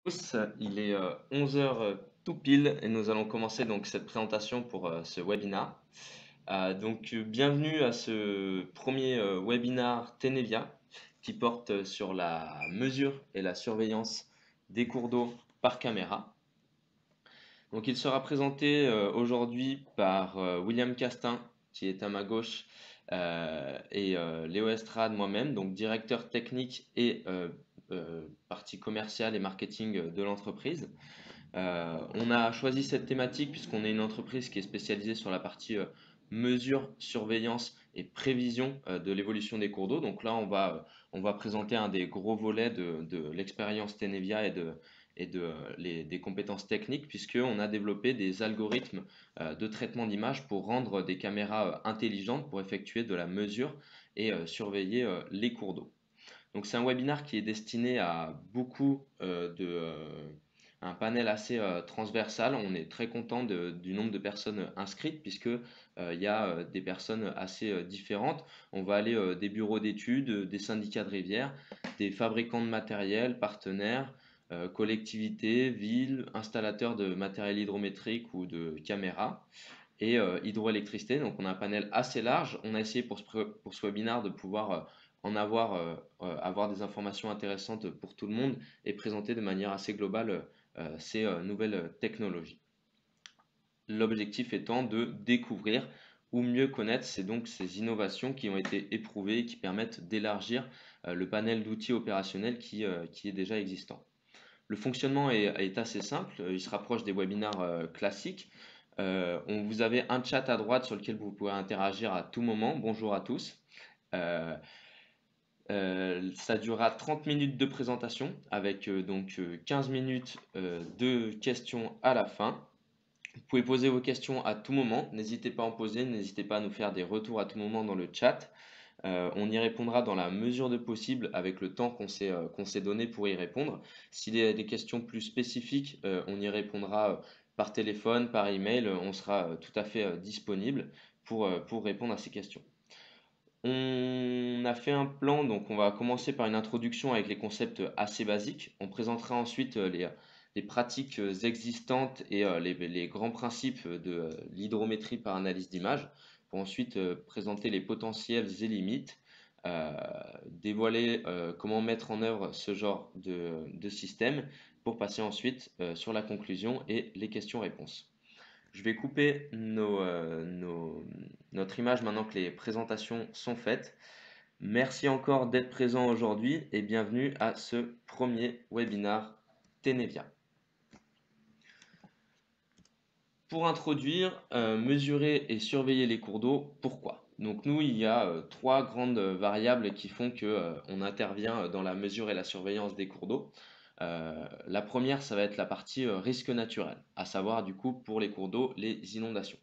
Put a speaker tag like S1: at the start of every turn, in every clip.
S1: Tous, il est 11 heures tout pile et nous allons commencer donc cette présentation pour ce webinar. Bienvenue à ce premier webinar Tenevia qui porte sur la mesure et la surveillance des cours d'eau par caméra. Donc il sera présenté aujourd'hui par William Castin qui est à ma gauche et Léo Estrade, moi-même, donc directeur technique et partie commerciale et marketing de l'entreprise. On a choisi cette thématique puisqu'on est une entreprise qui est spécialisée sur la partie mesure, surveillance et prévision de l'évolution des cours d'eau. Donc là, on va présenter un des gros volets de l'expérience Tenevia des compétences techniques puisqu'on a développé des algorithmes de traitement d'image pour rendre des caméras intelligentes pour effectuer de la mesure et surveiller les cours d'eau. Donc c'est un webinar qui est destiné à beaucoup un panel assez transversal. On est très content du nombre de personnes inscrites puisque il y a des personnes assez différentes. On va aller des bureaux d'études, des syndicats de rivières, des fabricants de matériel, partenaires, collectivités, villes, installateurs de matériel hydrométrique ou de caméras et hydroélectricité. Donc on a un panel assez large. On a essayé pour ce webinaire de pouvoir avoir des informations intéressantes pour tout le monde et présenter de manière assez globale ces nouvelles technologies. L'objectif étant de découvrir ou mieux connaître ces innovations qui ont été éprouvées et qui permettent d'élargir le panel d'outils opérationnels qui est déjà existant. Le fonctionnement est assez simple, il se rapproche des webinaires classiques. Vous avez un chat à droite sur lequel vous pouvez interagir à tout moment. Bonjour à tous. Euh, Ça durera 30 minutes de présentation avec 15 minutes de questions à la fin. Vous pouvez poser vos questions à tout moment. N'hésitez pas à en poser, n'hésitez pas à nous faire des retours à tout moment dans le chat. On y répondra dans la mesure de possible avec le temps qu'on s'est donné pour y répondre. S'il y a des questions plus spécifiques, on y répondra par téléphone, par email. On sera tout à fait disponible pour répondre à ces questions. On a fait un plan, donc on va commencer par une introduction avec les concepts assez basiques. On présentera ensuite les pratiques existantes et les grands principes de l'hydrométrie par analyse d'image, pour ensuite présenter les potentiels et limites, euh, dévoiler comment mettre en œuvre ce genre de système, pour passer ensuite sur la conclusion et les questions-réponses. Je vais couper notre image maintenant que les présentations sont faites. Merci encore d'être présent aujourd'hui et bienvenue à ce premier webinar Tenevia. Pour introduire, mesurer et surveiller les cours d'eau, pourquoi? Donc nous, il y a trois grandes variables qui font que on intervient dans la mesure et la surveillance des cours d'eau. La première, ça va être la partie risque naturel, à savoir du coup pour les cours d'eau, les inondations.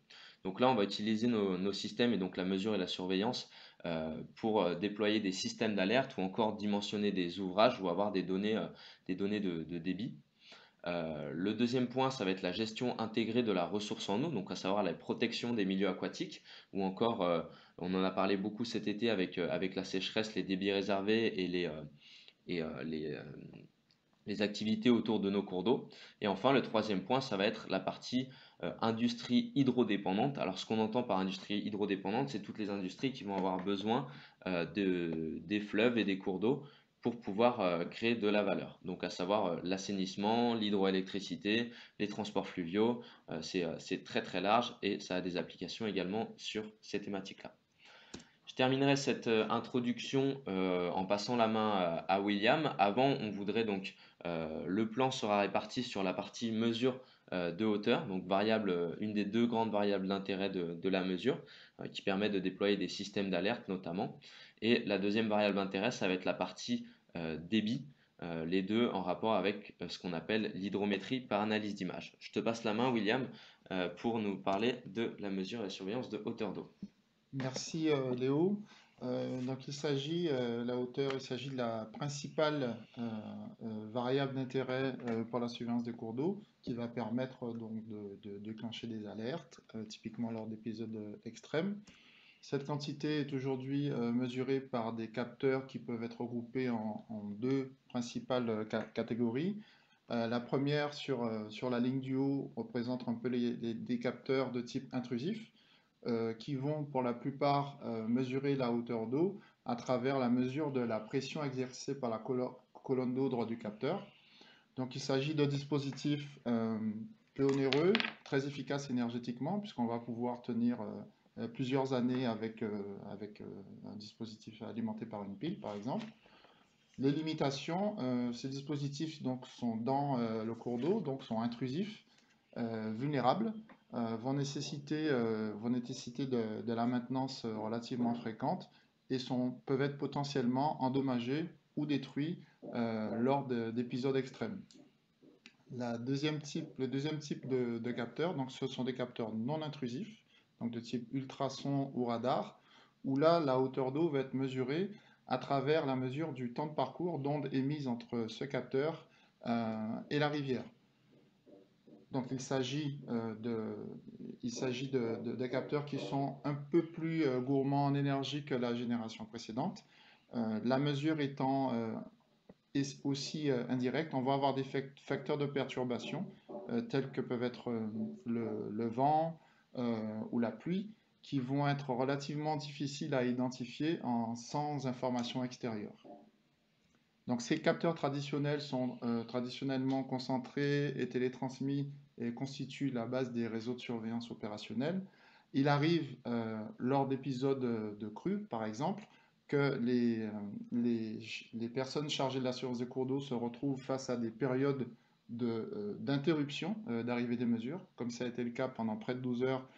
S1: Donc là, on va utiliser nos systèmes et donc la mesure et la surveillance pour déployer des systèmes d'alerte ou encore dimensionner des ouvrages ou avoir des données de débit. Le deuxième point, ça va être la gestion intégrée de la ressource en eau, donc à savoir la protection des milieux aquatiques, ou encore, on en a parlé beaucoup cet été avec la sécheresse, les débits réservés et les activités autour de nos cours d'eau. Et enfin, le troisième point, ça va être la partie industrie hydrodépendante. Alors, ce qu'on entend par industrie hydrodépendante, c'est toutes les industries qui vont avoir besoin des fleuves et des cours d'eau pour pouvoir créer de la valeur. Donc, à savoir l'assainissement, l'hydroélectricité, les transports fluviaux, c'est très très large et ça a des applications également sur ces thématiques-là. Je terminerai cette introduction en passant la main à William. Avant, on voudrait donc le plan sera réparti sur la partie mesure de hauteur, donc variable, une des deux grandes variables d'intérêt de la mesure, qui permet de déployer des systèmes d'alerte notamment. Et la deuxième variable d'intérêt, ça va être la partie débit, les deux en rapport avec ce qu'on appelle l'hydrométrie par analyse d'image. Je te passe la main, William, pour nous parler de la mesure et la surveillance de hauteur d'eau.
S2: Merci Léo. Donc la hauteur, il s'agit de la principale variable d'intérêt pour la surveillance des cours d'eau qui va permettre donc de déclencher des alertes, typiquement lors d'épisodes extrêmes. Cette quantité est aujourd'hui mesurée par des capteurs qui peuvent être regroupés en deux principales catégories. La première sur la ligne du haut représente un peu des capteurs de type intrusif qui vont pour la plupart mesurer la hauteur d'eau à travers la mesure de la pression exercée par la colonne d'eau droit du capteur. Donc il s'agit de dispositifs peu onéreux, très efficaces énergétiquement, puisqu'on va pouvoir tenir plusieurs années avec un dispositif alimenté par une pile, par exemple. Les limitations, ces dispositifs donc, sont dans le cours d'eau, donc sont intrusifs, vulnérables, vont nécessiter de la maintenance relativement fréquente et peuvent être potentiellement endommagés ou détruits lors d'épisodes extrêmes. Le deuxième type de capteurs, donc ce sont des capteurs non intrusifs, donc de type ultrason ou radar, où là, la hauteur d'eau va être mesurée à travers la mesure du temps de parcours d'onde émise entre ce capteur et la rivière. Donc il s'agit de capteurs qui sont un peu plus gourmands en énergie que la génération précédente. La mesure étant aussi indirecte, on va avoir des facteurs de perturbation tels que peuvent être le vent ou la pluie, qui vont être relativement difficiles à identifier sans information extérieure. Donc ces capteurs traditionnels sont traditionnellement concentrés et télétransmis et constituent la base des réseaux de surveillance opérationnelle. Il arrive lors d'épisodes de crue, par exemple, que les personnes chargées de la surveillance des cours d'eau se retrouvent face à des périodes d'interruption d'arrivée des mesures, comme ça a été le cas pendant près de 12 heures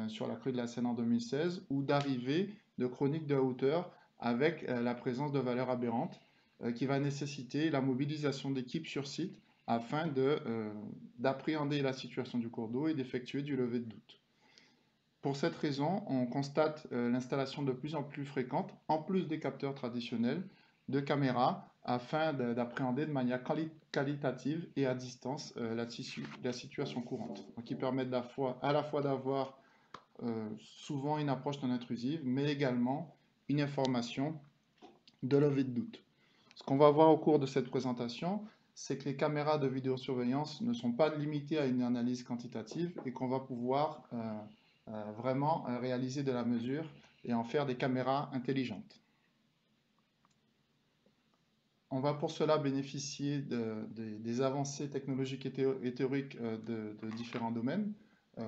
S2: sur la crue de la Seine en 2016, ou d'arrivée de chroniques de hauteur avec la présence de valeurs aberrantes qui va nécessiter la mobilisation d'équipes sur site afin d'appréhender la situation du cours d'eau et d'effectuer du lever de doute. Pour cette raison, on constate l'installation de plus en plus fréquente, en plus des capteurs traditionnels, de caméras afin d'appréhender de manière qualitative et à distance la situation courante, donc qui permettent à la fois d'avoir souvent une approche non intrusive, mais également une information de lever de doute. Ce qu'on va voir au cours de cette présentation, c'est que les caméras de vidéosurveillance ne sont pas limitées à une analyse quantitative et qu'on va pouvoir vraiment réaliser de la mesure et en faire des caméras intelligentes. On va pour cela bénéficier des avancées technologiques et théoriques de différents domaines.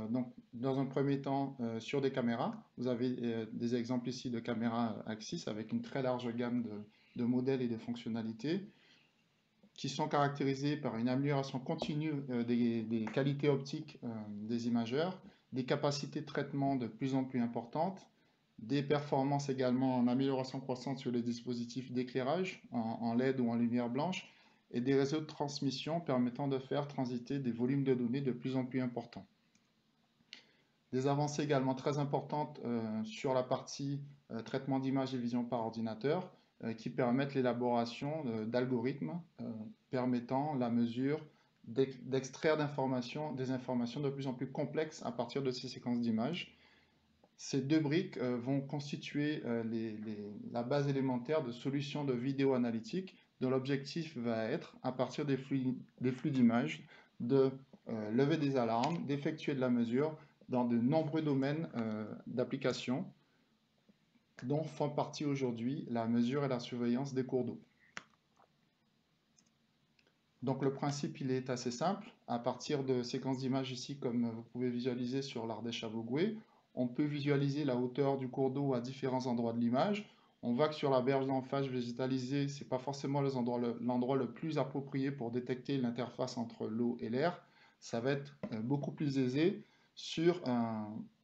S2: Donc, dans un premier temps, sur des caméras, vous avez des exemples ici de caméras Axis avec une très large gamme de modèles et de fonctionnalités qui sont caractérisés par une amélioration continue des qualités optiques des imageurs, des capacités de traitement de plus en plus importantes, des performances également en amélioration croissante sur les dispositifs d'éclairage en LED ou en lumière blanche, et des réseaux de transmission permettant de faire transiter des volumes de données de plus en plus importants. Des avancées également très importantes sur la partie traitement d'image et vision par ordinateur, qui permettent l'élaboration d'algorithmes permettant la mesure d'extraire des informations de plus en plus complexes à partir de ces séquences d'images. Ces deux briques vont constituer la base élémentaire de solutions de vidéo analytique dont l'objectif va être, à partir des flux d'images, de lever des alarmes, d'effectuer de la mesure dans de nombreux domaines d'application dont font partie aujourd'hui la mesure et la surveillance des cours d'eau. Donc le principe, il est assez simple. À partir de séquences d'images ici, comme vous pouvez visualiser sur l'Ardèche à Vogüé, on peut visualiser la hauteur du cours d'eau à différents endroits de l'image. On voit que sur la berge d'en face végétalisée, ce n'est pas forcément l'endroit le plus approprié pour détecter l'interface entre l'eau et l'air. Ça va être beaucoup plus aisé sur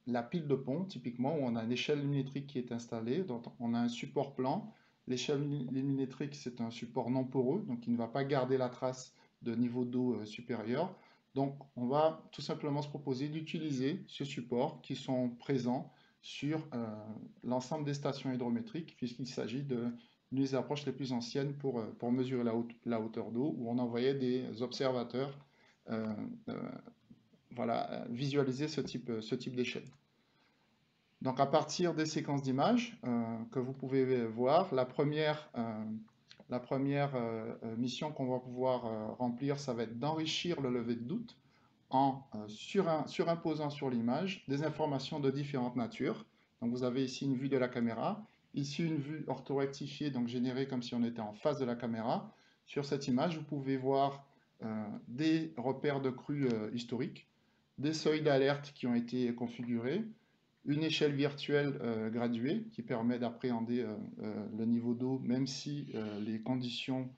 S2: la pile de pont, typiquement, où on a une échelle millimétrique qui est installée, donc on a un support plan. L'échelle millimétrique, c'est un support non poreux, donc il ne va pas garder la trace de niveau d'eau supérieur. Donc on va tout simplement se proposer d'utiliser ce support qui sont présents sur l'ensemble des stations hydrométriques, puisqu'il s'agit d'une des approches les plus anciennes pour mesurer la hauteur d'eau, où on envoyait des observateurs visualiser ce type d'échelle. Donc à partir des séquences d'images que vous pouvez voir, la première La première mission qu'on va pouvoir remplir, ça va être d'enrichir le levé de doute en surimposant sur l'image des informations de différentes natures. Donc vous avez ici une vue de la caméra, ici une vue orthorectifiée, donc générée comme si on était en face de la caméra. Sur cette image, vous pouvez voir des repères de crue historiques, des seuils d'alerte qui ont été configurés, une échelle virtuelle graduée qui permet d'appréhender le niveau d'eau, même si les conditions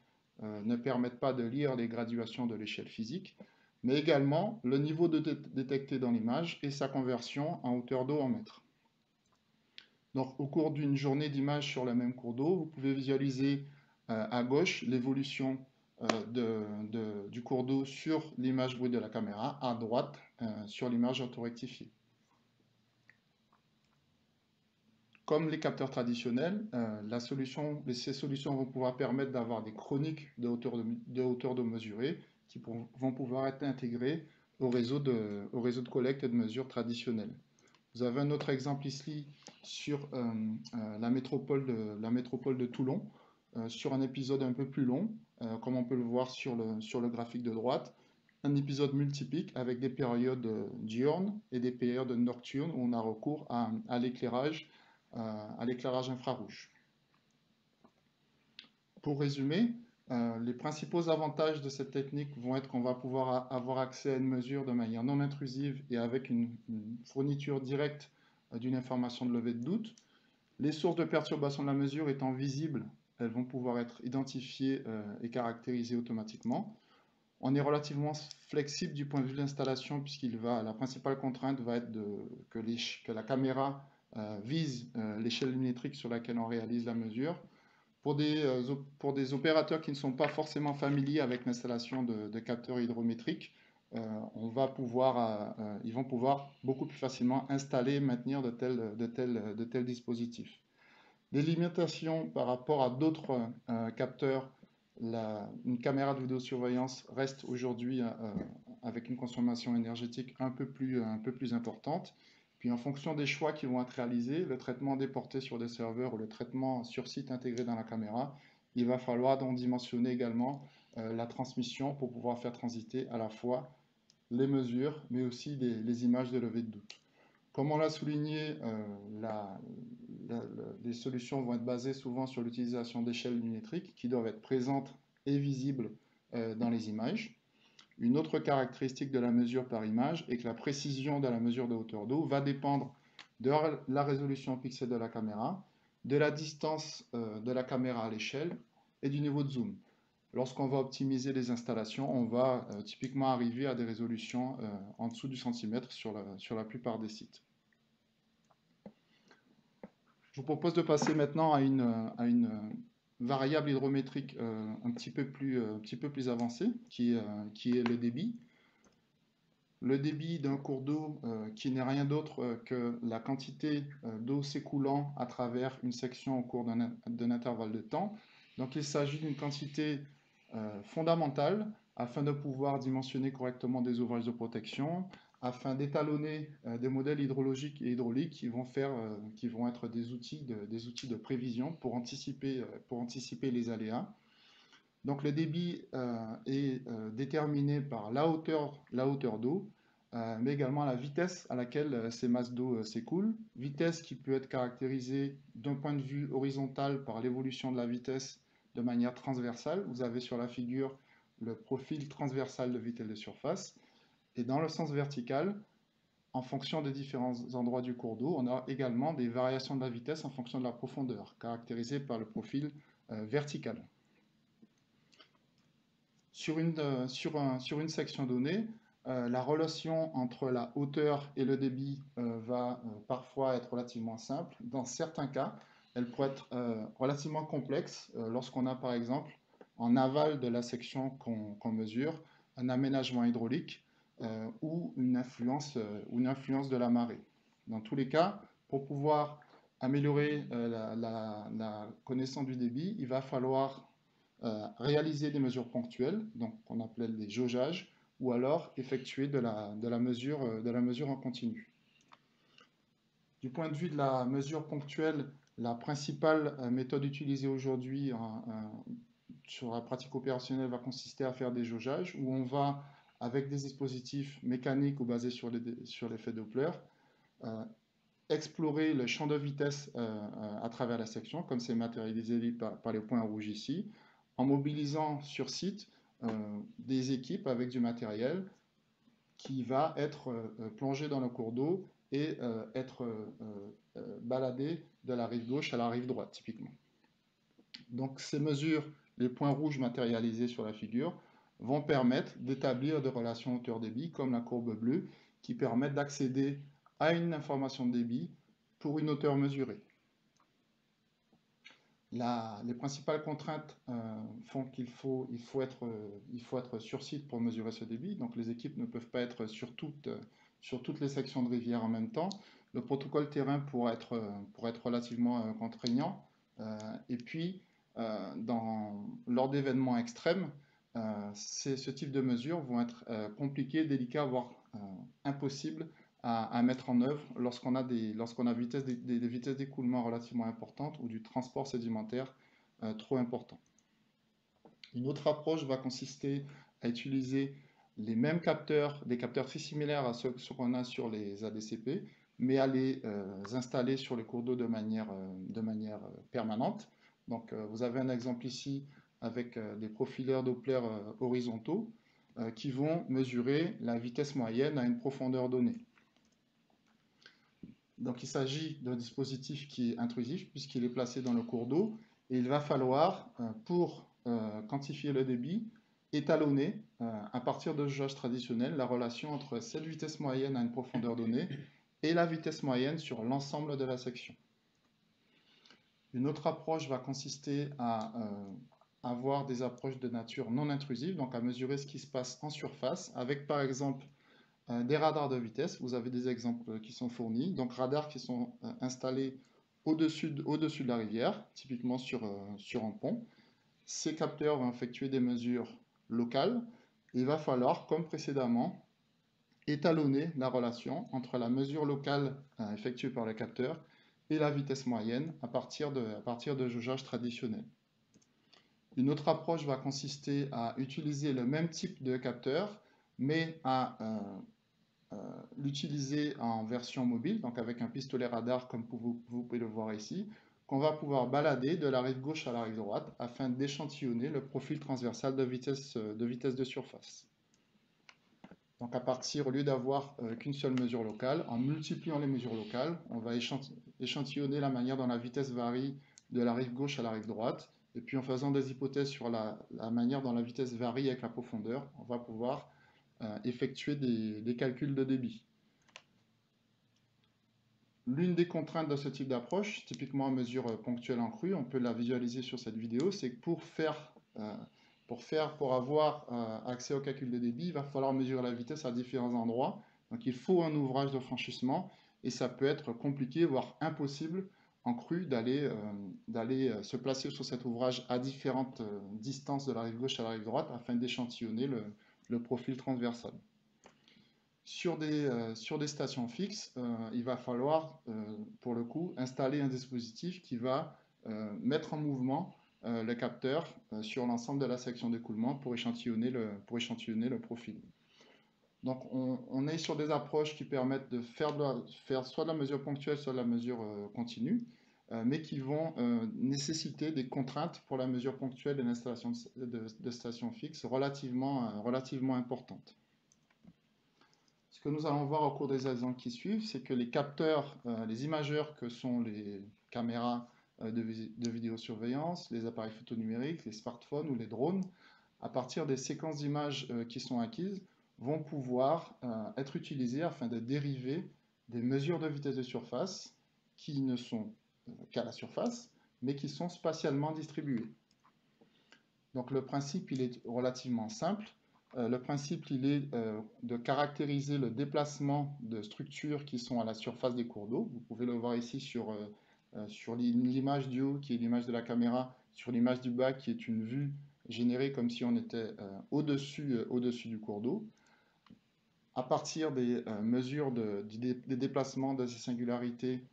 S2: ne permettent pas de lire les graduations de l'échelle physique, mais également le niveau détecté dans l'image et sa conversion en hauteur d'eau en mètres. Donc, au cours d'une journée d'image sur le même cours d'eau, vous pouvez visualiser à gauche l'évolution du cours d'eau sur l'image brute de la caméra, à droite sur l'image autorectifiée. Comme les capteurs traditionnels, ces solutions vont pouvoir permettre d'avoir des chroniques de hauteur d'eau mesurée qui vont pouvoir être intégrées au réseau de collecte et de mesure traditionnel. Vous avez un autre exemple ici sur la métropole de Toulon, sur un épisode un peu plus long, comme on peut le voir sur le graphique de droite, un épisode multipique avec des périodes diurnes et des périodes nocturnes où on a recours à l'éclairage infrarouge. Pour résumer, les principaux avantages de cette technique vont être qu'on va pouvoir avoir accès à une mesure de manière non intrusive et avec une fourniture directe d'une information de levée de doute. Les sources de perturbation de la mesure étant visibles, elles vont pouvoir être identifiées et caractérisées automatiquement. On est relativement flexible du point de vue de l'installation la principale contrainte va être que la caméra vise l'échelle lumétrique sur laquelle on réalise la mesure. Pour des opérateurs qui ne sont pas forcément familiers avec l'installation de capteurs hydrométriques, ils vont pouvoir beaucoup plus facilement installer et maintenir de tels dispositifs. Des limitations par rapport à d'autres capteurs, une caméra de vidéosurveillance reste aujourd'hui avec une consommation énergétique un peu plus importante. Puis en fonction des choix qui vont être réalisés, le traitement déporté sur des serveurs ou le traitement sur site intégré dans la caméra, il va falloir donc dimensionner également la transmission pour pouvoir faire transiter à la fois les mesures, mais aussi les images de levée de doute. Comme on l'a souligné, les solutions vont être basées souvent sur l'utilisation d'échelles millimétriques qui doivent être présentes et visibles dans les images. Une autre caractéristique de la mesure par image est que la précision de la mesure de hauteur d'eau va dépendre de la résolution pixel de la caméra, de la distance de la caméra à l'échelle et du niveau de zoom. Lorsqu'on va optimiser les installations, on va typiquement arriver à des résolutions en dessous du centimètre sur la plupart des sites. Je vous propose de passer maintenant à une variable hydrométrique un petit peu plus avancée, qui est le débit. Le débit d'un cours d'eau qui n'est rien d'autre que la quantité d'eau s'écoulant à travers une section au cours d'un intervalle de temps. Donc il s'agit d'une quantité fondamentale afin de pouvoir dimensionner correctement des ouvrages de protection, afin d'étalonner des modèles hydrologiques et hydrauliques qui vont être des outils de prévision pour anticiper les aléas. Donc le débit est déterminé par la hauteur d'eau, mais également la vitesse à laquelle ces masses d'eau s'écoulent. Vitesse qui peut être caractérisée d'un point de vue horizontal par l'évolution de la vitesse de manière transversale. Vous avez sur la figure le profil transversal de vitesse de surface. Et dans le sens vertical, en fonction des différents endroits du cours d'eau, on a également des variations de la vitesse en fonction de la profondeur, caractérisées par le profil vertical. Sur une section donnée, la relation entre la hauteur et le débit va parfois être relativement simple. Dans certains cas, elle pourrait être relativement complexe lorsqu'on a par exemple en aval de la section qu'on mesure un aménagement hydraulique ou une influence de la marée. Dans tous les cas, pour pouvoir améliorer la connaissance du débit, il va falloir réaliser des mesures ponctuelles, donc qu'on appelle des jaugeages, ou alors effectuer de la mesure en continu. Du point de vue de la mesure ponctuelle, la principale méthode utilisée aujourd'hui sur la pratique opérationnelle va consister à faire des jaugeages où on va, avec des dispositifs mécaniques ou basés sur l'effet Doppler, explorer le champ de vitesse à travers la section, comme c'est matérialisé par les points rouges ici, en mobilisant sur site des équipes avec du matériel qui va être plongé dans le cours d'eau et être baladé de la rive gauche à la rive droite, typiquement. Donc ces mesures, les points rouges matérialisés sur la figure, vont permettre d'établir des relations hauteur-débit, comme la courbe bleue, qui permettent d'accéder à une information de débit pour une hauteur mesurée. Les principales contraintes font qu'il faut être sur site pour mesurer ce débit. Donc les équipes ne peuvent pas être sur toutes les sections de rivière en même temps. Le protocole terrain pourra être relativement contraignant. Et puis, lors d'événements extrêmes, ce type de mesures vont être compliquées, délicates, voire impossibles à mettre en œuvre lorsqu'on a des vitesses d'écoulement relativement importantes ou du transport sédimentaire trop important. Une autre approche va consister à utiliser les mêmes capteurs, des capteurs très similaires à ceux qu'on a sur les ADCP, mais à les installer sur les cours d'eau de manière permanente. Donc vous avez un exemple ici avec des profileurs Doppler horizontaux qui vont mesurer la vitesse moyenne à une profondeur donnée. Donc il s'agit d'un dispositif qui est intrusif puisqu'il est placé dans le cours d'eau et il va falloir, pour quantifier le débit, étalonner à partir de jaugeage traditionnel la relation entre cette vitesse moyenne à une profondeur donnée et la vitesse moyenne sur l'ensemble de la section. Une autre approche va consister à avoir des approches de nature non intrusive, donc à mesurer ce qui se passe en surface avec par exemple des radars de vitesse. Vous avez des exemples qui sont fournis. Donc radars qui sont installés au-dessus de la rivière, typiquement sur un pont. Ces capteurs vont effectuer des mesures locales. Il va falloir, comme précédemment, étalonner la relation entre la mesure locale effectuée par le capteur et la vitesse moyenne à partir de jaugeage traditionnel. Une autre approche va consister à utiliser le même type de capteur, mais à l'utiliser en version mobile, donc avec un pistolet radar comme vous pouvez le voir ici, qu'on va pouvoir balader de la rive gauche à la rive droite afin d'échantillonner le profil transversal de vitesse de surface. Donc à partir, au lieu d'avoir qu'une seule mesure locale, en multipliant les mesures locales, on va échantillonner la manière dont la vitesse varie de la rive gauche à la rive droite, et puis en faisant des hypothèses sur la manière dont la vitesse varie avec la profondeur, on va pouvoir effectuer des calculs de débit. L'une des contraintes de ce type d'approche, typiquement en mesure ponctuelle en crue, on peut la visualiser sur cette vidéo, c'est que pour avoir accès au calcul de débit, il va falloir mesurer la vitesse à différents endroits. Donc il faut un ouvrage de franchissement et ça peut être compliqué, voire impossible en crue d'aller se placer sur cet ouvrage à différentes distances de la rive gauche à la rive droite afin d'échantillonner le profil transversal. Sur des stations fixes, il va falloir, pour le coup, installer un dispositif qui va mettre en mouvement le capteur sur l'ensemble de la section d'écoulement pour échantillonner le profil. Donc on est sur des approches qui permettent de faire soit de la mesure ponctuelle, soit de la mesure continue, mais qui vont nécessiter des contraintes pour la mesure ponctuelle et l'installation de stations fixes relativement importantes. Ce que nous allons voir au cours des exemples qui suivent, c'est que les capteurs, les imageurs que sont les caméras de vidéosurveillance, les appareils photonumériques, les smartphones ou les drones, à partir des séquences d'images qui sont acquises, vont pouvoir être utilisés afin de dériver des mesures de vitesse de surface qui ne sont qu'à la surface, mais qui sont spatialement distribuées. Donc le principe, il est relativement simple. Le principe, il est de caractériser le déplacement de structures qui sont à la surface des cours d'eau. Vous pouvez le voir ici sur l'image du haut, qui est l'image de la caméra, sur l'image du bas, qui est une vue générée comme si on était au-dessus du cours d'eau. À partir des mesures des déplacements de ces singularités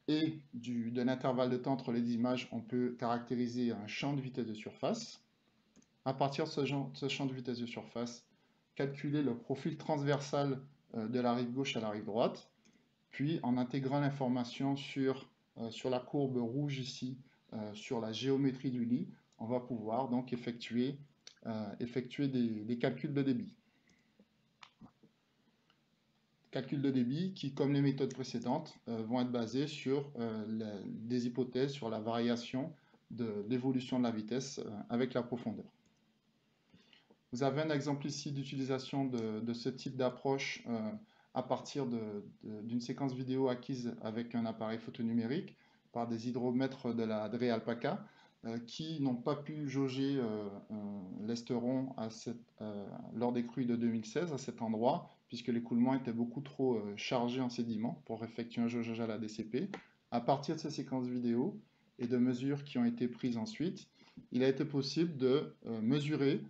S2: et de l'intervalle de temps entre les images, on peut caractériser un champ de vitesse de surface. À partir de ce champ de vitesse de surface, calculer le profil transversal de la rive gauche à la rive droite, puis en intégrant l'information sur la courbe rouge ici, sur la géométrie du lit, on va pouvoir donc effectuer des calculs de débit. Calculs de débit qui, comme les méthodes précédentes, vont être basés sur des hypothèses sur la variation de l'évolution de la vitesse avec la profondeur. Vous avez un exemple ici d'utilisation de ce type d'approche à partir d'une séquence vidéo acquise avec un appareil photonumérique par des hydromètres de la DRE Alpaca qui n'ont pas pu jauger l'esteron lors des crues de 2016 à cet endroit, puisque l'écoulement était beaucoup trop chargé en sédiments pour effectuer un jaugeage à la DCP. À partir de ces séquences vidéo et de mesures qui ont été prises ensuite, il a été possible de mesurer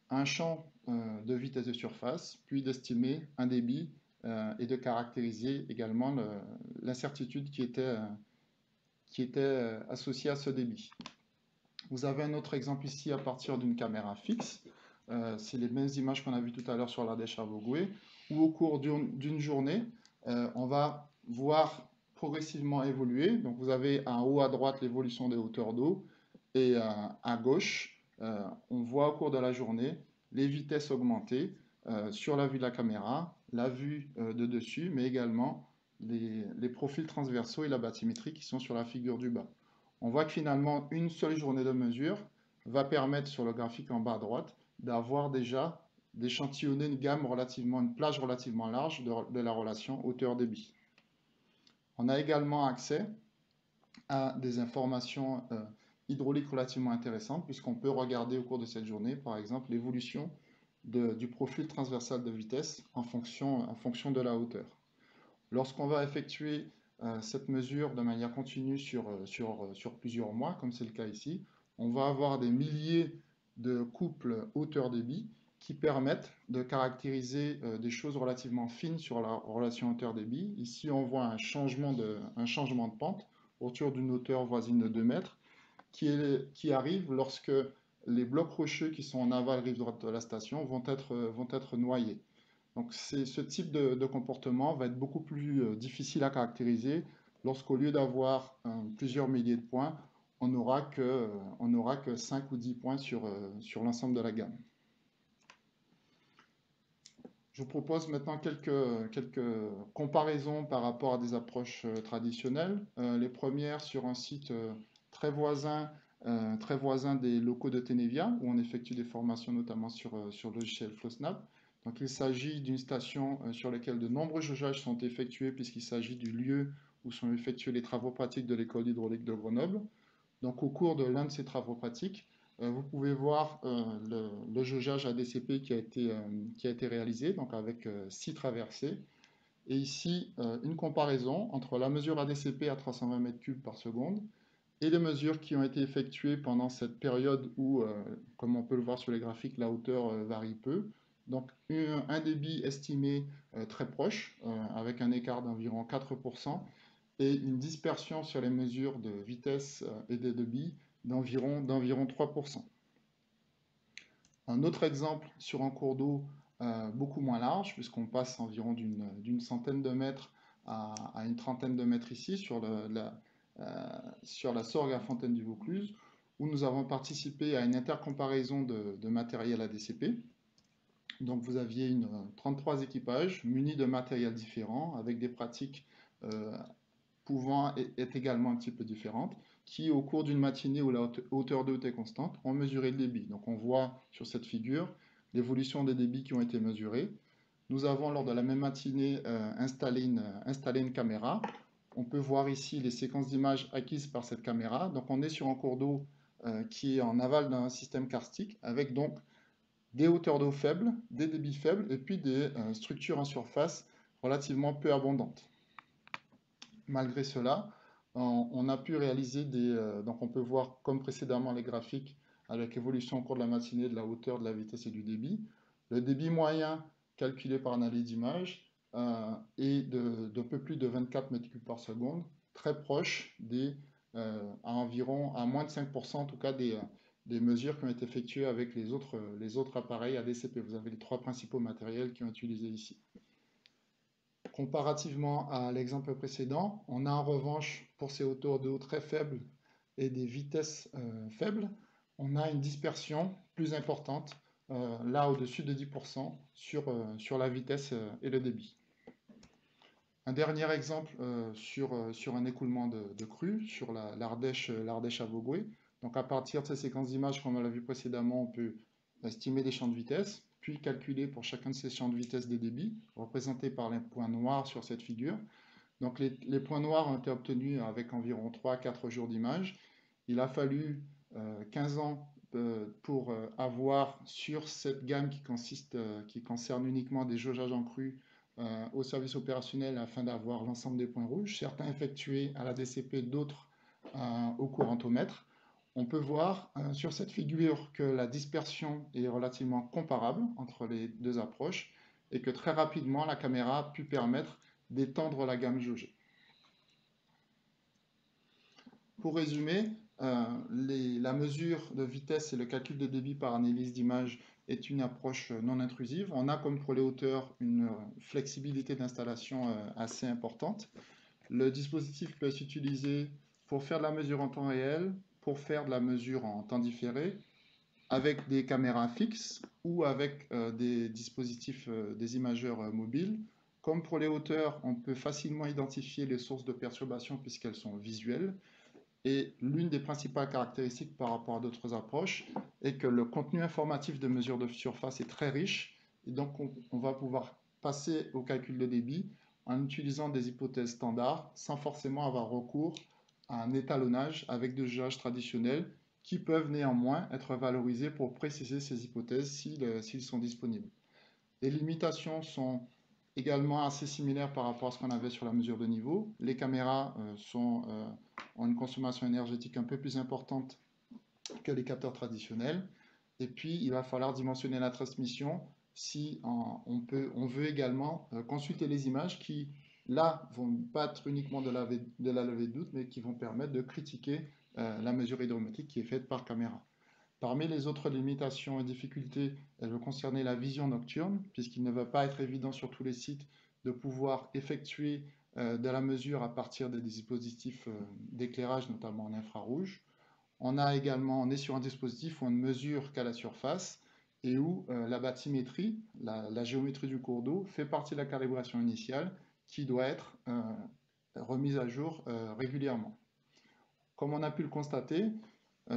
S2: un champ de vitesse de surface, puis d'estimer un débit et de caractériser également l'incertitude qui était associée à ce débit. Vous avez un autre exemple ici à partir d'une caméra fixe. C'est les mêmes images qu'on a vues tout à l'heure sur l'Ardèche à Vogüé, où au cours d'une journée, on va voir progressivement évoluer. Donc vous avez en haut à droite l'évolution des hauteurs d'eau, et à gauche, on voit au cours de la journée les vitesses augmenter sur la vue de la caméra, la vue de dessus, mais également les profils transversaux et la bathymétrie qui sont sur la figure du bas. On voit que finalement, une seule journée de mesure va permettre sur le graphique en bas à droite d'avoir déjà d'échantillonner une plage relativement large de la relation hauteur-débit. On a également accès à des informations hydrauliques relativement intéressantes, puisqu'on peut regarder au cours de cette journée, par exemple, l'évolution du profil transversal de vitesse en fonction de la hauteur. Lorsqu'on va effectuer cette mesure de manière continue sur plusieurs mois, comme c'est le cas ici, on va avoir des milliers de couples hauteur-débit qui permettent de caractériser des choses relativement fines sur la relation hauteur-débit. Ici, on voit un changement de pente autour d'une hauteur voisine de 2 mètres qui arrive lorsque les blocs rocheux qui sont en aval rive droite de la station vont être noyés. Donc ce type de comportement va être beaucoup plus difficile à caractériser lorsqu'au lieu d'avoir plusieurs milliers de points, on n'aura que 5 ou 10 points sur l'ensemble de la gamme. Je vous propose maintenant quelques comparaisons par rapport à des approches traditionnelles. Les premières sur un site très voisin des locaux de Tenevia, où on effectue des formations notamment sur le logiciel FlowSnap. Donc il s'agit d'une station sur laquelle de nombreux jaugeages sont effectués, puisqu'il s'agit du lieu où sont effectués les travaux pratiques de l'école hydraulique de Grenoble. Donc au cours de l'un de ces travaux pratiques, vous pouvez voir le jaugeage ADCP qui a été réalisé, donc avec 6 traversées. Et ici, une comparaison entre la mesure ADCP à 320 m3 par seconde et les mesures qui ont été effectuées pendant cette période où, comme on peut le voir sur les graphiques, la hauteur varie peu. Donc un débit estimé très proche, avec un écart d'environ 4%, et une dispersion sur les mesures de vitesse et de débit d'environ 3%. Un autre exemple sur un cours d'eau beaucoup moins large, puisqu'on passe environ d'une centaine de mètres à une trentaine de mètres ici, sur la Sorgue à Fontaine du Vaucluse, où nous avons participé à une intercomparaison de matériel ADCP. Donc vous aviez 33 équipages munis de matériel différents, avec des pratiques pouvant être également un petit peu différentes, qui au cours d'une matinée où la hauteur d'eau était constante, ont mesuré le débit. Donc on voit sur cette figure l'évolution des débits qui ont été mesurés. Nous avons lors de la même matinée installé une caméra. On peut voir ici les séquences d'images acquises par cette caméra. Donc on est sur un cours d'eau qui est en aval d'un système karstique, avec donc des hauteurs d'eau faibles, des débits faibles, et puis des structures en surface relativement peu abondantes. Malgré cela, on a pu réaliser donc on peut voir comme précédemment les graphiques avec évolution au cours de la matinée de la hauteur, de la vitesse et du débit. Le débit moyen calculé par analyse d'image est de peu plus de 24 m3 par seconde, très proche à moins de 5% en tout cas des mesures qui ont été effectuées avec les autres appareils ADCP. Vous avez les trois principaux matériels qui ont été utilisés ici. Comparativement à l'exemple précédent, on a en revanche pour ces hauteurs de haut très faibles et des vitesses faibles, on a une dispersion plus importante, là au-dessus de 10% sur la vitesse et le débit. Un dernier exemple sur un écoulement de crue, sur l'Ardèche à Vogüé. Donc à partir de ces séquences d'images, comme on l'a vu précédemment, on peut estimer des champs de vitesse, puis calculer pour chacun de ces champs de vitesse des débits, représentés par les points noirs sur cette figure. Donc les points noirs ont été obtenus avec environ 3-4 jours d'image. Il a fallu 15 ans pour avoir sur cette gamme qui concerne uniquement des jaugeages en crue au service opérationnel afin d'avoir l'ensemble des points rouges, certains effectués à la DCP, d'autres au courantomètre. On peut voir sur cette figure que la dispersion est relativement comparable entre les deux approches et que très rapidement la caméra a pu permettre d'étendre la gamme jaugée. Pour résumer, la mesure de vitesse et le calcul de débit par analyse d'image est une approche non intrusive. On a, comme pour les hauteurs, une flexibilité d'installation assez importante. Le dispositif peut être utilisé pour faire de la mesure en temps réel, pour faire de la mesure en temps différé, avec des caméras fixes ou avec des dispositifs, des imageurs mobiles. Comme pour les hauteurs, on peut facilement identifier les sources de perturbation puisqu'elles sont visuelles. Et l'une des principales caractéristiques par rapport à d'autres approches est que le contenu informatif de mesure de surface est très riche. Et donc, on va pouvoir passer au calcul de débit en utilisant des hypothèses standards sans forcément avoir recours à un étalonnage avec des jugeages traditionnels qui peuvent néanmoins être valorisés pour préciser ces hypothèses s'ils sont disponibles. Les limitations sont également assez similaires par rapport à ce qu'on avait sur la mesure de niveau. Les caméras ont une consommation énergétique un peu plus importante que les capteurs traditionnels. Et puis, il va falloir dimensionner la transmission si on veut également consulter les images qui, là, vont pas être uniquement de la levée de doute, mais qui vont permettre de critiquer la mesure hydrométrique qui est faite par caméra. Parmi les autres limitations et difficultés, elles vont concerner la vision nocturne, puisqu'il ne va pas être évident sur tous les sites de pouvoir effectuer de la mesure à partir des dispositifs d'éclairage, notamment en infrarouge. On est sur un dispositif où on ne mesure qu'à la surface et où la bathymétrie, la géométrie du cours d'eau, fait partie de la calibration initiale qui doit être remise à jour régulièrement. Comme on a pu le constater,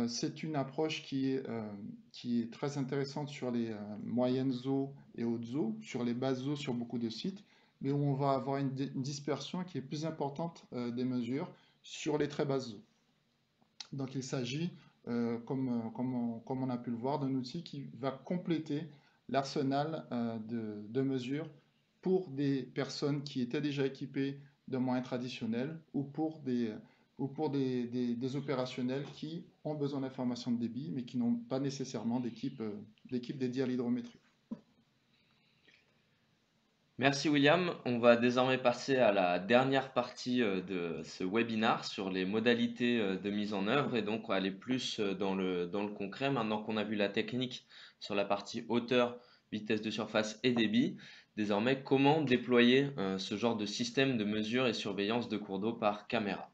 S2: c'est une approche qui est très intéressante sur les moyennes eaux et hautes eaux, sur les basses eaux sur beaucoup de sites, mais où on va avoir une dispersion qui est plus importante des mesures sur les très basses eaux. Donc il s'agit, comme on a pu le voir, d'un outil qui va compléter l'arsenal de mesures pour des personnes qui étaient déjà équipées de moyens traditionnels ou pour des opérationnels qui ont besoin d'informations de débit, mais qui n'ont pas nécessairement d'équipe dédiée à l'hydrométrie.
S1: Merci William. On va désormais passer à la dernière partie de ce webinar sur les modalités de mise en œuvre et donc on va aller plus dans le concret. Maintenant qu'on a vu la technique sur la partie hauteur, vitesse de surface et débit, désormais comment déployer ce genre de système de mesure et surveillance de cours d'eau par caméra.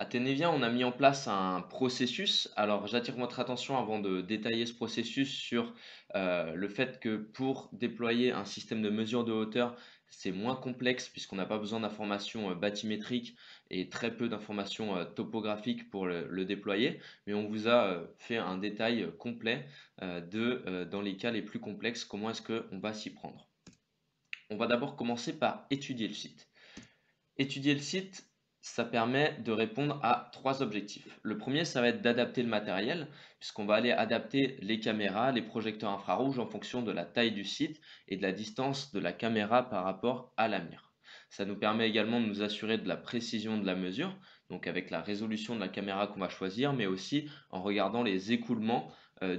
S1: À Tenevia, on a mis en place un processus. Alors, j'attire votre attention avant de détailler ce processus sur le fait que pour déployer un système de mesure de hauteur, c'est moins complexe puisqu'on n'a pas besoin d'informations bathymétriques et très peu d'informations topographiques pour le déployer. Mais on vous a fait un détail complet dans les cas les plus complexes, comment est-ce qu'on va s'y prendre. On va d'abord commencer par étudier le site. Étudier le site, ça permet de répondre à trois objectifs. Le premier, ça va être d'adapter le matériel, puisqu'on va aller adapter les caméras, les projecteurs infrarouges en fonction de la taille du site et de la distance de la caméra par rapport à la mire. Ça nous permet également de nous assurer de la précision de la mesure, donc avec la résolution de la caméra qu'on va choisir, mais aussi en regardant les écoulements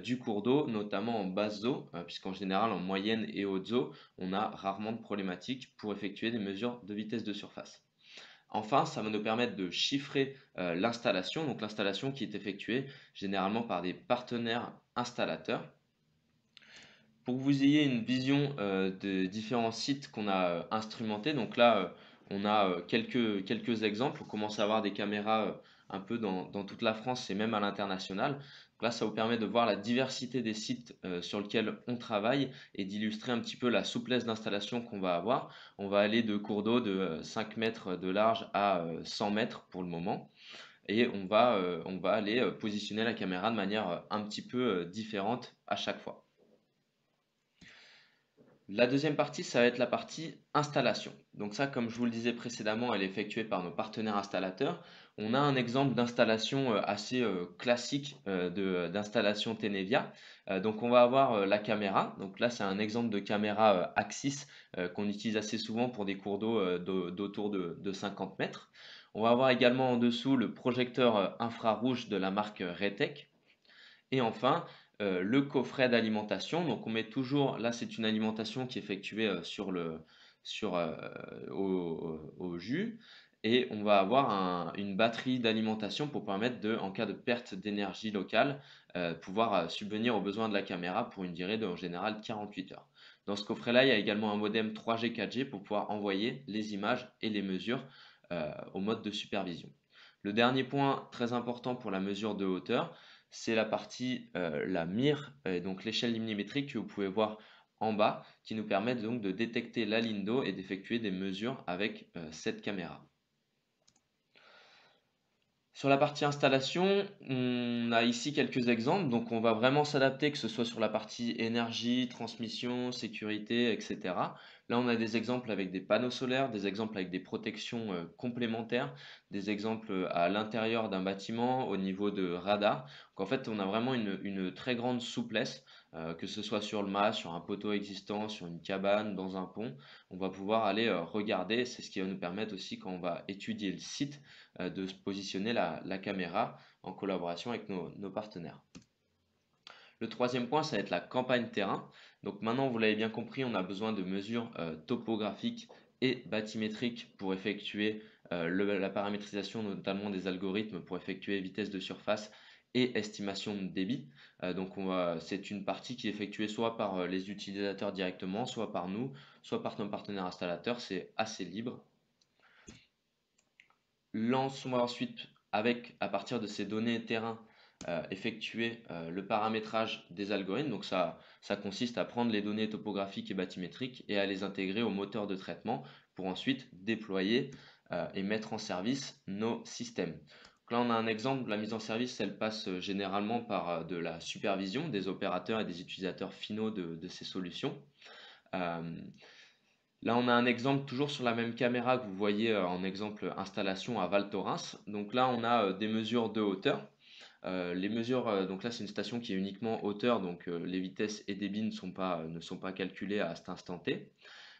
S1: du cours d'eau, notamment en basse eau, puisqu'en général en moyenne et haute eau, on a rarement de problématiques pour effectuer des mesures de vitesse de surface. Enfin, ça va nous permettre de chiffrer l'installation, donc l'installation qui est effectuée généralement par des partenaires installateurs. Pour que vous ayez une vision des différents sites qu'on a instrumentés, donc là on a quelques exemples, on commence à avoir des caméras un peu dans toute la France et même à l'international. Là ça vous permet de voir la diversité des sites sur lesquels on travaille et d'illustrer un petit peu la souplesse d'installation qu'on va avoir. On va aller de cours d'eau de 5 mètres de large à 100 mètres pour le moment. Et on va aller positionner la caméra de manière un petit peu différente à chaque fois. La deuxième partie, ça va être la partie installation. Donc ça, comme je vous le disais précédemment, elle est effectuée par nos partenaires installateurs. On a un exemple d'installation assez classique d'installation Tenevia. Donc on va avoir la caméra. Donc là, c'est un exemple de caméra Axis qu'on utilise assez souvent pour des cours d'eau d'autour de 50 mètres. On va avoir également en dessous le projecteur infrarouge de la marque Retec. Et enfin, le coffret d'alimentation. Donc on met toujours, là c'est une alimentation qui est effectuée sur, au jus. Et on va avoir une batterie d'alimentation pour permettre de, en cas de perte d'énergie locale, pouvoir subvenir aux besoins de la caméra pour une durée de en général 48 heures. Dans ce coffret-là, il y a également un modem 3G 4G pour pouvoir envoyer les images et les mesures au mode de supervision. Le dernier point très important pour la mesure de hauteur, c'est la partie, la mire, donc l'échelle millimétrique que vous pouvez voir en bas, qui nous permet donc de détecter la ligne d'eau et d'effectuer des mesures avec cette caméra. Sur la partie installation, on a ici quelques exemples. Donc, on va vraiment s'adapter, que ce soit sur la partie énergie, transmission, sécurité, etc. Là, on a des exemples avec des panneaux solaires, des exemples avec des protections complémentaires, des exemples à l'intérieur d'un bâtiment, au niveau de radar. Donc, en fait, on a vraiment une très grande souplesse, que ce soit sur le mât, sur un poteau existant, sur une cabane, dans un pont. On va pouvoir aller regarder. C'est ce qui va nous permettre aussi, quand on va étudier le site, de se positionner la caméra en collaboration avec nos partenaires. Le troisième point, ça va être la campagne terrain. Donc maintenant, vous l'avez bien compris, on a besoin de mesures topographiques et bathymétriques pour effectuer la paramétrisation, notamment des algorithmes pour effectuer vitesse de surface et estimation de débit. Donc c'est une partie qui est effectuée soit par les utilisateurs directement, soit par nous, soit par nos partenaires installateurs. C'est assez libre. Lançons ensuite avec, à partir de ces données terrain, effectuer le paramétrage des algorithmes. Donc ça consiste à prendre les données topographiques et bathymétriques et à les intégrer au moteur de traitement pour ensuite déployer et mettre en service nos systèmes. Donc là, on a un exemple. La mise en service, elle passe généralement par de la supervision des opérateurs et des utilisateurs finaux de ces solutions. Là, on a un exemple toujours sur la même caméra que vous voyez en exemple installation à Val Thorens. Donc là, on a des mesures de hauteur. Les mesures, donc là, c'est une station qui est uniquement hauteur, donc les vitesses et débits ne sont pas calculés à cet instant T.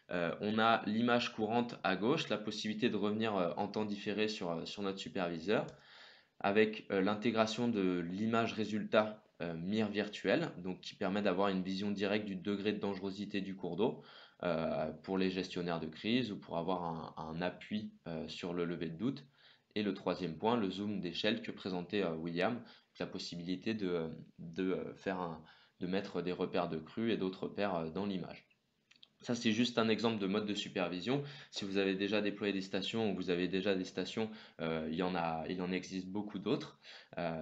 S1: On a l'image courante à gauche, la possibilité de revenir en temps différé sur notre superviseur, avec l'intégration de l'image résultat mire virtuelle, donc qui permet d'avoir une vision directe du degré de dangerosité du cours d'eau pour les gestionnaires de crise ou pour avoir un appui sur le lever de doute. Et le troisième point, le zoom d'échelle que présentait William, la possibilité de mettre des repères de crue et d'autres repères dans l'image. Ça, c'est juste un exemple de mode de supervision. Si vous avez déjà déployé des stations ou vous avez déjà des stations, il en existe beaucoup d'autres.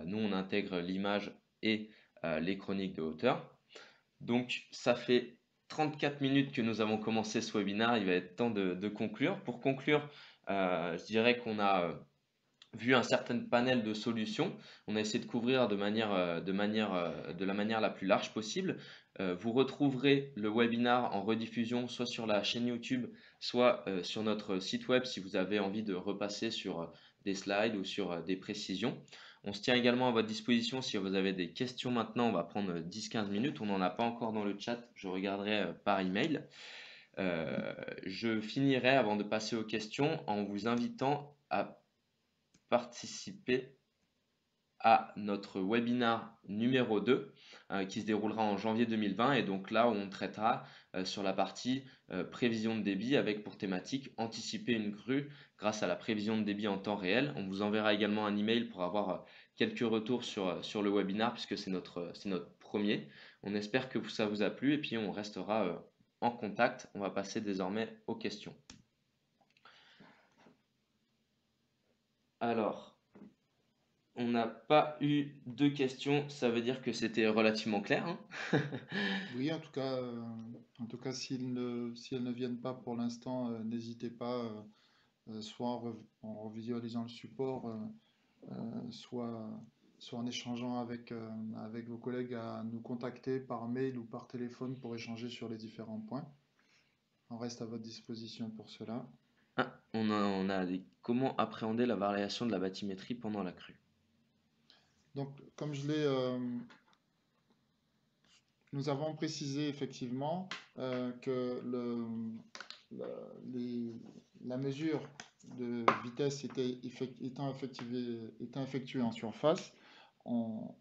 S1: Nous, on intègre l'image et les chroniques de hauteur. Donc, ça fait 34 minutes que nous avons commencé ce webinaire. Il va être temps de conclure. Pour conclure, je dirais qu'on a vu un certain panel de solutions. On a essayé de couvrir de la manière la plus large possible. Vous retrouverez le webinar en rediffusion soit sur la chaîne YouTube, soit sur notre site web si vous avez envie de repasser sur des slides ou sur des précisions. On se tient également à votre disposition si vous avez des questions maintenant. On va prendre 10-15 minutes. On n'en a pas encore dans le chat. Je regarderai par email. Je finirai avant de passer aux questions en vous invitant à participer à notre webinar numéro 2 qui se déroulera en janvier 2020 et donc là où on traitera sur la partie prévision de débit avec pour thématique anticiper une crue grâce à la prévision de débit en temps réel. On vous enverra également un email pour avoir quelques retours sur le webinar puisque c'est notre premier. On espère que ça vous a plu et puis on restera en contact. On va passer désormais aux questions. Alors, on n'a pas eu de questions, ça veut dire que c'était relativement clair, hein.
S2: Oui, en tout cas, si elles ne viennent pas pour l'instant, n'hésitez pas, soit en revisualisant le support, soit, soit en échangeant avec vos collègues à nous contacter par mail ou par téléphone pour échanger sur les différents points. On reste à votre disposition pour cela.
S1: Ah, comment appréhender la variation de la bathymétrie pendant la crue.
S2: Donc, comme nous avons précisé effectivement que la, la mesure de vitesse étant effectuée en surface, on,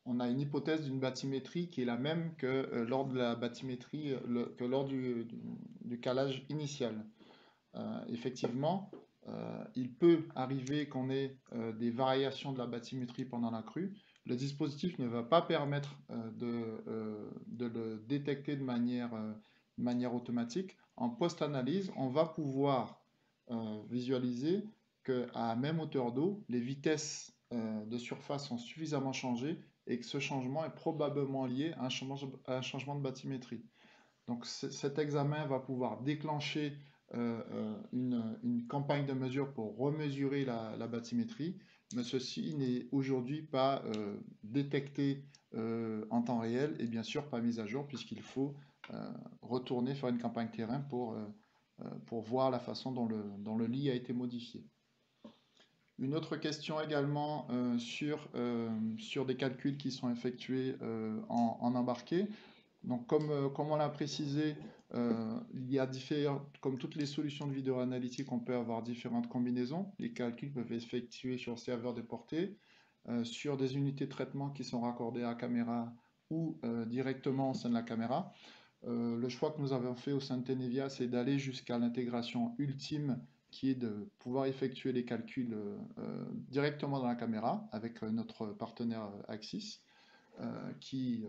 S2: on a une hypothèse d'une bathymétrie qui est la même que lors de la bathymétrie, que lors du calage initial. Effectivement, il peut arriver qu'on ait des variations de la bathymétrie pendant la crue. Le dispositif ne va pas permettre de le détecter de manière automatique. En post-analyse, on va pouvoir visualiser qu'à même hauteur d'eau, les vitesses de surface sont suffisamment changées et que ce changement est probablement lié à un changement de bathymétrie. Donc cet examen va pouvoir déclencher une campagne de mesure pour remesurer la bathymétrie, mais ceci n'est aujourd'hui pas détecté en temps réel et bien sûr pas mis à jour puisqu'il faut retourner faire une campagne terrain pour voir la façon dont le lit a été modifié. Une autre question également sur des calculs qui sont effectués en embarqué. Donc, comme on l'a précisé, il y a comme toutes les solutions de vidéo analytique, on peut avoir différentes combinaisons. Les calculs peuvent être effectués sur le serveur déporté, sur des unités de traitement qui sont raccordées à la caméra ou directement au sein de la caméra. Le choix que nous avons fait au sein de Tenevia, c'est d'aller jusqu'à l'intégration ultime qui est de pouvoir effectuer les calculs directement dans la caméra avec notre partenaire Axis. Qui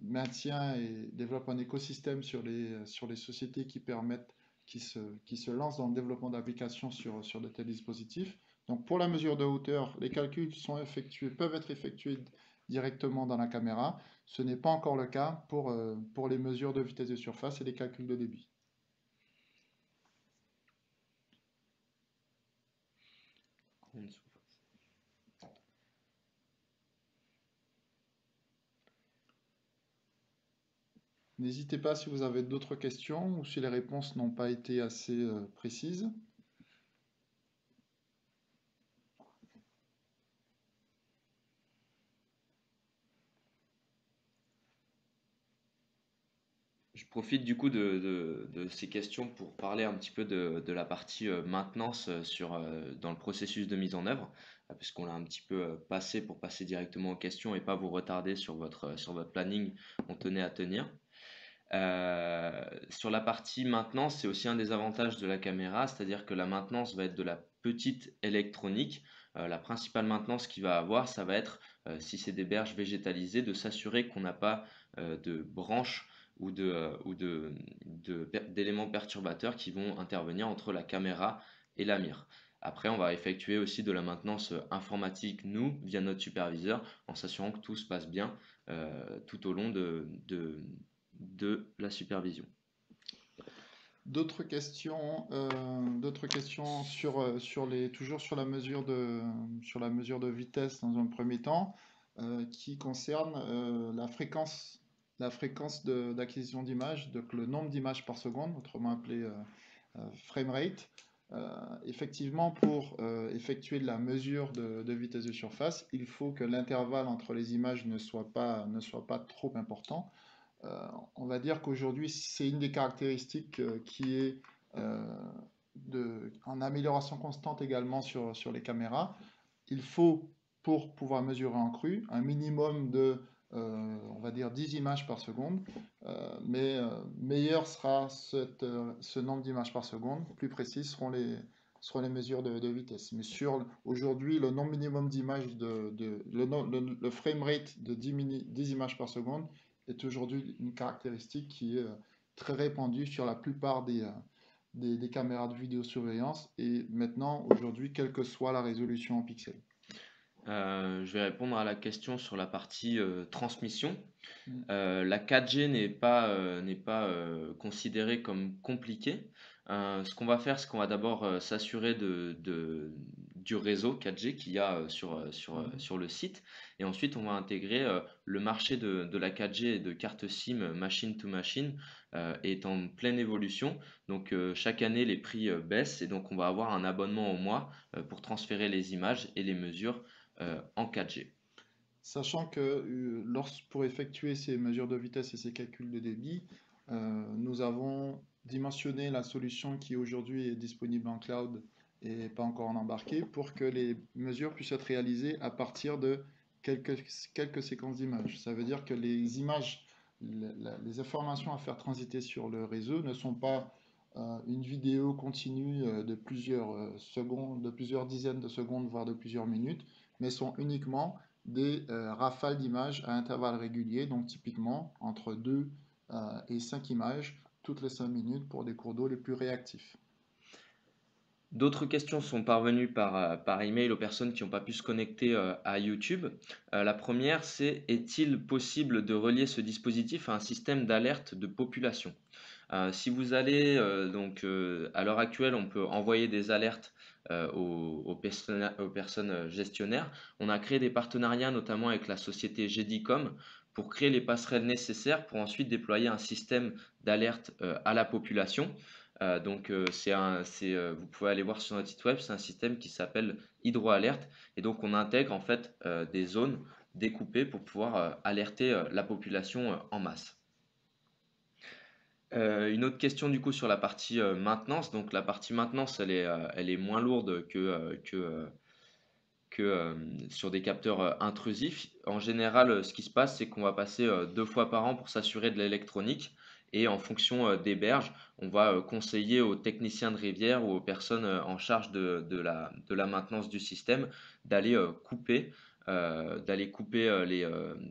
S2: maintient et développe un écosystème sur les sociétés qui se lancent dans le développement d'applications sur de tels dispositifs. Donc pour la mesure de hauteur, les calculs peuvent être effectués directement dans la caméra. Ce n'est pas encore le cas pour les mesures de vitesse de surface et les calculs de débit. N'hésitez pas si vous avez d'autres questions ou si les réponses n'ont pas été assez précises.
S1: Je profite du coup de ces questions pour parler un petit peu de la partie maintenance dans le processus de mise en œuvre, puisqu'on l'a un petit peu passé pour passer directement aux questions et pas vous retarder sur votre planning, on tenait à tenir. Sur la partie maintenance, c'est aussi un des avantages de la caméra, c'est-à-dire que la maintenance va être de la petite électronique. La principale maintenance qu'il va avoir, ça va être, si c'est des berges végétalisées, de s'assurer qu'on n'a pas de branches ou d'éléments perturbateurs qui vont intervenir entre la caméra et la mire. Après, on va effectuer aussi de la maintenance informatique, nous, via notre superviseur, en s'assurant que tout se passe bien tout au long de la supervision.
S2: D'autres questions toujours sur la mesure de vitesse dans un premier temps, qui concerne la fréquence d'acquisition d'images, donc le nombre d'images par seconde, autrement appelé framerate. Effectivement, pour effectuer de la mesure de vitesse de surface, il faut que l'intervalle entre les images ne soit pas trop important. On va dire qu'aujourd'hui, c'est une des caractéristiques qui est en amélioration constante également sur les caméras. Il faut pour pouvoir mesurer en crue, un minimum de, on va dire, 10 images par seconde, mais meilleur sera ce nombre d'images par seconde, plus précises seront les mesures de vitesse. Mais aujourd'hui, le nombre minimum d'images, le framerate de 10 images par seconde est aujourd'hui une caractéristique qui est très répandue sur la plupart des caméras de vidéosurveillance et maintenant, aujourd'hui, quelle que soit la résolution en pixels.
S1: Je vais répondre à la question sur la partie transmission.
S2: Mm.
S1: La 4G n'est pas considérée comme compliquée. Ce qu'on va faire, c'est qu'on va d'abord s'assurer du réseau 4G qu'il y a
S2: Mhm.
S1: sur le site. Et ensuite, on va intégrer le marché de la 4G et de cartes SIM machine to machine est en pleine évolution. Donc, chaque année, les prix baissent et donc on va avoir un abonnement au mois pour transférer les images et les mesures en 4G.
S2: Sachant que pour effectuer ces mesures de vitesse et ces calculs de débit, nous avons dimensionné la solution qui aujourd'hui est disponible en cloud et pas encore en embarqué pour que les mesures puissent être réalisées à partir de quelques séquences d'images. Ça veut dire que les images, les informations à faire transiter sur le réseau ne sont pas une vidéo continue de plusieurs secondes, de plusieurs dizaines de secondes, voire de plusieurs minutes, mais sont uniquement des rafales d'images à intervalles réguliers, donc typiquement entre 2 et 5 images toutes les 5 minutes pour des cours d'eau les plus réactifs.
S1: D'autres questions sont parvenues par email aux personnes qui n'ont pas pu se connecter à YouTube. La première, c'est est-il possible de relier ce dispositif à un système d'alerte de population? Si vous allez à l'heure actuelle, on peut envoyer des alertes aux personnes gestionnaires. On a créé des partenariats notamment avec la société GDICOM pour créer les passerelles nécessaires pour ensuite déployer un système d'alerte à la population. Vous pouvez aller voir sur notre site web, c'est un système qui s'appelle HydroAlert et donc on intègre en fait des zones découpées pour pouvoir alerter la population en masse. Une autre question du coup sur la partie maintenance. Donc la partie maintenance, elle est moins lourde que sur des capteurs intrusifs. En général, ce qui se passe, c'est qu'on va passer 2 fois par an pour s'assurer de l'électronique. Et en fonction des berges, on va conseiller aux techniciens de rivière ou aux personnes en charge de la maintenance du système d'aller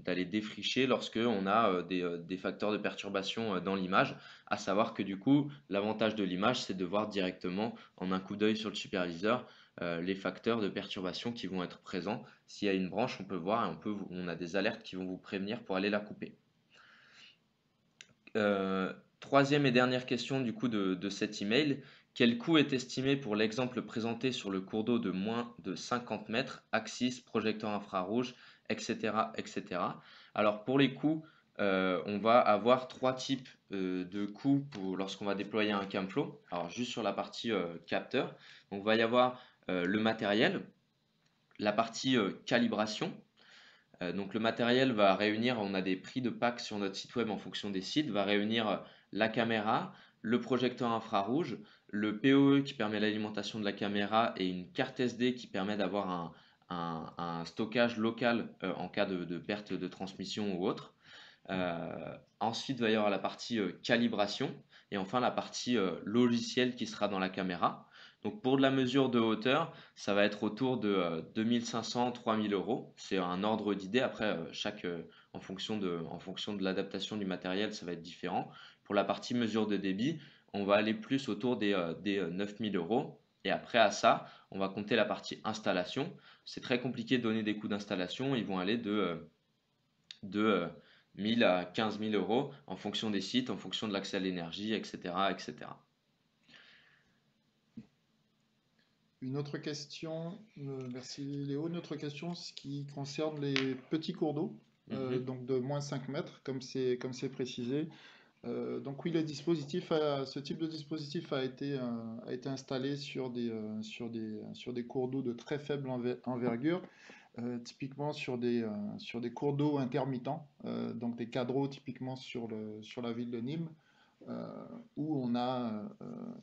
S1: d'aller défricher lorsque on a des facteurs de perturbation dans l'image. À savoir que du coup, l'avantage de l'image, c'est de voir directement en un coup d'œil sur le superviseur les facteurs de perturbation qui vont être présents. S'il y a une branche, on peut voir et on a des alertes qui vont vous prévenir pour aller la couper. Troisième et dernière question du coup de cet email. Quel coût est estimé pour l'exemple présenté sur le cours d'eau de moins de 50 mètres, axis, projecteur infrarouge, etc., etc. Alors pour les coûts, on va avoir 3 types de coûts lorsqu'on va déployer un CAMFLOW. Alors juste sur la partie capteur, donc il va y avoir le matériel, la partie calibration. Donc le matériel va réunir, on a des prix de pack sur notre site web en fonction des sites, va réunir la caméra, le projecteur infrarouge, le PoE qui permet l'alimentation de la caméra et une carte SD qui permet d'avoir un stockage local en cas de perte de transmission ou autre. Ensuite, il va y avoir la partie calibration et enfin la partie logicielle qui sera dans la caméra. Donc pour de la mesure de hauteur, ça va être autour de 2500-3000 euros. C'est un ordre d'idée. Après, en fonction de l'adaptation du matériel, ça va être différent. Pour la partie mesure de débit, on va aller plus autour des 9000 euros. Et après, à ça, on va compter la partie installation. C'est très compliqué de donner des coûts d'installation. Ils vont aller de 1000 à 15 000 euros en fonction des sites, en fonction de l'accès à l'énergie, etc., etc.
S2: Une autre question, merci Léo, une autre question, ce qui concerne les petits cours d'eau,
S1: Mhm.
S2: donc de moins 5 mètres, comme c'est précisé. Donc oui, ce type de dispositif a été installé sur des cours d'eau de très faible envergure, typiquement sur des cours d'eau intermittents, donc des cadres typiquement sur la ville de Nîmes, où on a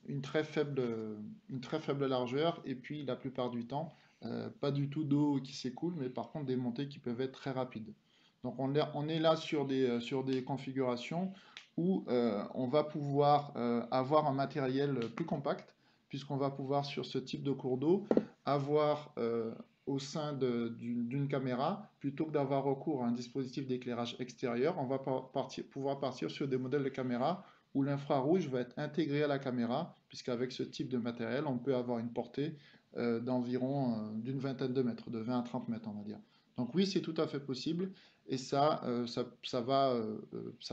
S2: une très faible largeur et puis la plupart du temps, pas du tout d'eau qui s'écoule, mais par contre des montées qui peuvent être très rapides. Donc on est là sur des configurations où on va pouvoir avoir un matériel plus compact, puisqu'on va pouvoir sur ce type de cours d'eau avoir au sein d'une caméra, plutôt que d'avoir recours à un dispositif d'éclairage extérieur, on va pouvoir partir sur des modèles de caméra où l'infrarouge va être intégré à la caméra, puisqu'avec ce type de matériel, on peut avoir une portée d'environ d'une vingtaine de mètres, de 20 à 30 mètres, on va dire. Donc oui, c'est tout à fait possible, et ça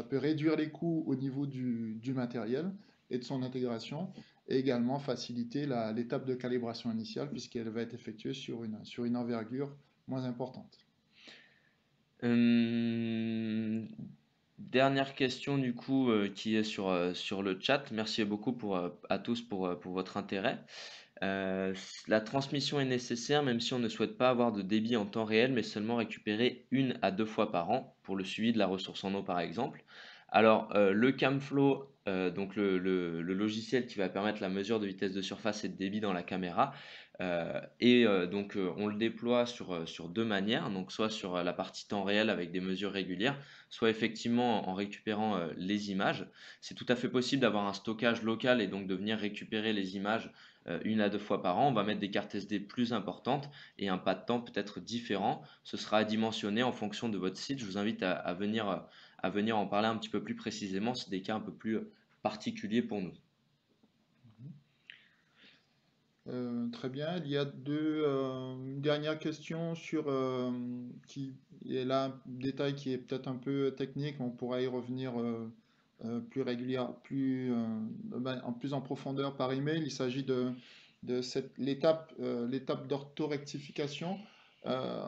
S2: peut réduire les coûts au niveau du matériel et de son intégration, et également faciliter l'étape de calibration initiale, puisqu'elle va être effectuée sur une envergure moins importante.
S1: Hum, Dernière question du coup qui est sur le chat. Merci beaucoup à tous pour votre intérêt. La transmission est nécessaire même si on ne souhaite pas avoir de débit en temps réel, mais seulement récupérer 1 à 2 fois par an pour le suivi de la ressource en eau par exemple. Alors le CamFlow, donc le logiciel qui va permettre la mesure de vitesse de surface et de débit dans la caméra, donc on le déploie sur deux manières, donc soit sur la partie temps réel avec des mesures régulières, soit effectivement en récupérant les images. C'est tout à fait possible d'avoir un stockage local et donc de venir récupérer les images 1 à 2 fois par an. On va mettre des cartes SD plus importantes et un pas de temps peut-être différent. Ce sera dimensionné en fonction de votre site. Je vous invite à venir en parler un petit peu plus précisément. C'est des cas un peu plus particuliers pour nous.
S2: Très bien. Il y a une dernière question qui est là, un détail qui est peut-être un peu technique, mais on pourra y revenir plus régulière, plus en profondeur par email. Il s'agit de l'étape d'orthorectification. Euh,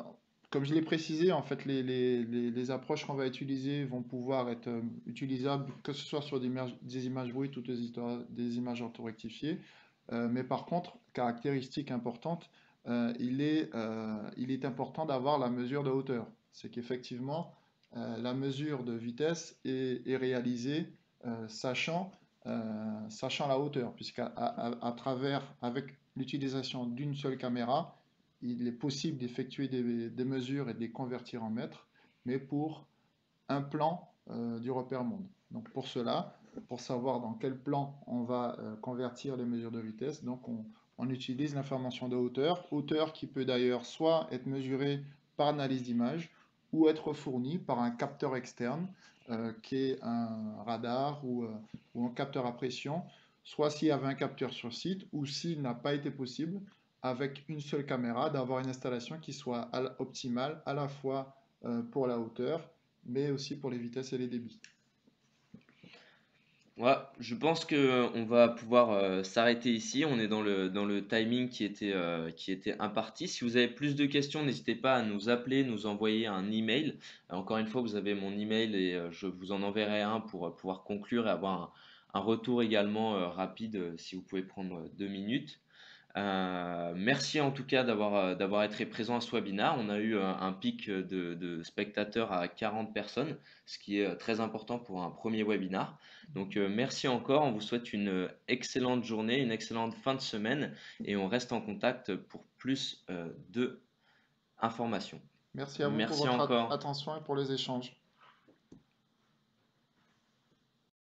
S2: Comme je l'ai précisé, en fait, les approches qu'on va utiliser vont pouvoir être utilisables, que ce soit sur des images brutes ou des images orthorectifiées. Mais par contre, caractéristique importante, il est important d'avoir la mesure de hauteur. C'est qu'effectivement, la mesure de vitesse est réalisée sachant la hauteur, puisqu'à travers, avec l'utilisation d'une seule caméra, il est possible d'effectuer des mesures et de les convertir en mètres, mais pour un plan du repère monde. Donc pour cela, pour savoir dans quel plan on va convertir les mesures de vitesse, donc on utilise l'information de hauteur, hauteur qui peut d'ailleurs soit être mesurée par analyse d'image ou être fournie par un capteur externe qui est un radar ou un capteur à pression, soit s'il y avait un capteur sur site ou s'il n'a pas été possible avec une seule caméra d'avoir une installation qui soit optimale à la fois pour la hauteur mais aussi pour les vitesses et les débits.
S1: Ouais, je pense que on va pouvoir s'arrêter ici. On est dans le timing qui était imparti. Si vous avez plus de questions, n'hésitez pas à nous appeler, nous envoyer un email. Encore une fois, vous avez mon email et je vous en enverrai un pour pouvoir conclure et avoir un retour également rapide si vous pouvez prendre 2 minutes. Merci en tout cas d'avoir été présent à ce webinaire. On a eu un pic de spectateurs à 40 personnes, ce qui est très important pour un premier webinaire. Donc merci encore, on vous souhaite une excellente journée, une excellente fin de semaine et on reste en contact pour plus d'informations.
S2: Merci à vous pour
S1: Merci
S2: votre
S1: encore.
S2: attention et pour les échanges.